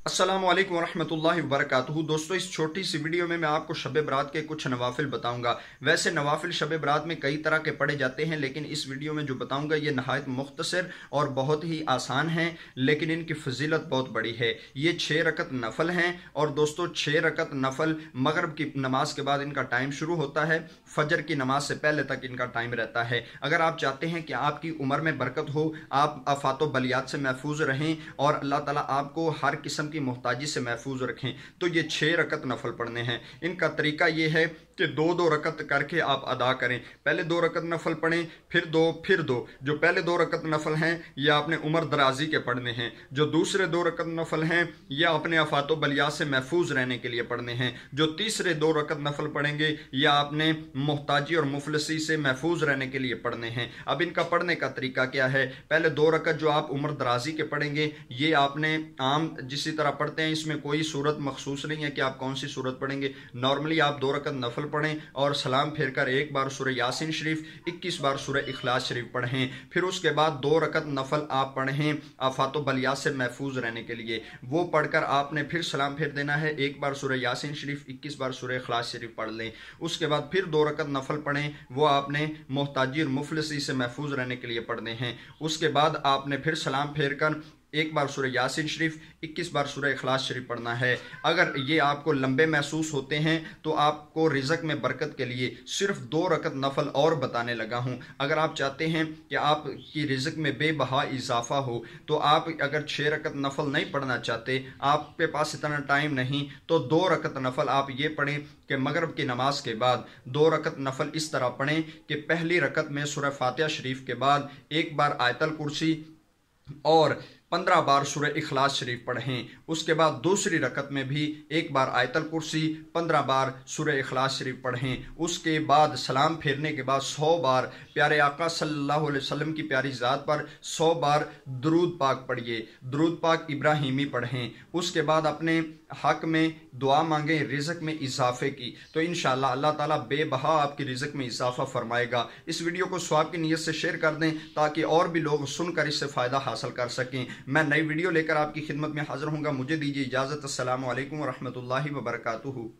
अस्सलामु अलैकुम वरहमतुल्लाहि वबरकातुहू। दोस्तों, इस छोटी सी वीडियो में मैं आपको शब बरात के कुछ नवाफिल बताऊंगा। वैसे नवाफिल शब बरात में कई तरह के पढ़े जाते हैं, लेकिन इस वीडियो में जो बताऊंगा ये नहायत मुख्तसर और बहुत ही आसान हैं, लेकिन इनकी फजीलत बहुत बड़ी है। ये 6 रकत नफल हैं और दोस्तों 6 रकत नफल मगरिब की नमाज के बाद इनका टाइम शुरू होता है, फजर की नमाज से पहले तक इनका टाइम रहता है। अगर आप चाहते हैं कि आपकी उम्र में बरकत हो, आप आफात बलियात से महफूज रहें और अल्लाह ताला आपको हर किस्म की मोहताजी से महफूज रखें, तो ये 6 रकत नफल पढ़ने हैं। इनका तरीका ये है कि 2-2 रकत करके आप अदा करें। पहले 2 रकत नफल पढ़ें, फिर 2, फिर 2। जो पहले 2 रकत नफल हैं ये आपने उम्र दराजी के पढ़ने हैं। जो दूसरे 2 रकत नफल हैं ये अपने आफातो बलिया से महफूज रहने के लिए पढ़ने हैं। जो तीसरे 2 रकत नफल पढ़ेंगे ये आपने मोहताजी और मुफलसी से महफूज रहने के लिए पढ़ने हैं। अब इनका पढ़ने का तरीका क्या है? पहले 2 रकत जो आप उम्र दराजी के पढ़ेंगे ये आपने आम जिसी तरह पढ़ते हैं, इसमें कोई सूरत मखसूस नहीं है कि आप कौन सी सूरत पढ़ेंगे। नॉर्मली आप 2 रकत नफल पढ़ें और सलाम फेर कर 1 बार सूरह यासीन शरीफ, 21 बार सूरह इखलास शरीफ पढ़ें। फिर उसके बाद 2 रकत नफल आप पढ़ें आफातो बलिया से महफूज रहने के लिए। वो पढ़कर आपने फिर सलाम फेर देना है, 1 बार सूरह यासीन शरीफ, 21 बार सूरह इखलास शरीफ पढ़ लें। उसके बाद फिर 2 रकत नफल पढ़ें, वो आपने मोहताजी और मुफलसी से महफूज रहने के लिए पढ़ने हैं। उसके बाद आपने फिर सलाम फेर कर 1 बार सूरह यासीन शरीफ, 21 बार सूरह इखलास शरीफ पढ़ना है। अगर ये आपको लंबे महसूस होते हैं तो आपको रिज़्क में बरकत के लिए सिर्फ 2 रकत नफल और बताने लगा हूँ। अगर आप चाहते हैं कि आपकी रिज़्क में बेबहा इजाफा हो, तो आप अगर 6 रकत नफल नहीं पढ़ना चाहते, आपके पास इतना टाइम नहीं, तो 2 रकत नफल आप ये पढ़ें कि मगरिब की नमाज के बाद 2 रकत नफल इस तरह पढ़ें कि पहली रकत में सूरह फातिहा शरीफ के बाद 1 बार आयतल कुर्सी और 15 बार सूरह इखलास शरीफ पढ़ें। उसके बाद दूसरी रकत में भी 1 बार आयतल कुर्सी, 15 बार सूरह इखलास शरीफ पढ़ें। उसके बाद सलाम फेरने के बाद 100 बार प्यारे आका सल्लल्लाहु अलैहि वसल्लम की प्यारी ज़ात पर 100 बार दुरूद पाक पढ़िए, दुरूद पाक इब्राहिमी पढ़ें। उसके बाद अपने हक में दुआ मांगें रिज़्क में इजाफे की, तो इंशाअल्लाह अल्लाह ताला बेबहा आपकी रिज़्क में इजाफा फरमाएगा। इस वीडियो को सवाब की नीयत से शेयर कर दें ताकि और भी लोग सुनकर इससे फ़ायदा हासिल कर सकें। मैं नई वीडियो लेकर आपकी खिदमत में हाजिर हूँगा। मुझे दीजिए इजाज़त। अस्सलामु अलैकुम वरहमतुल्लाहि वबरकातुहू।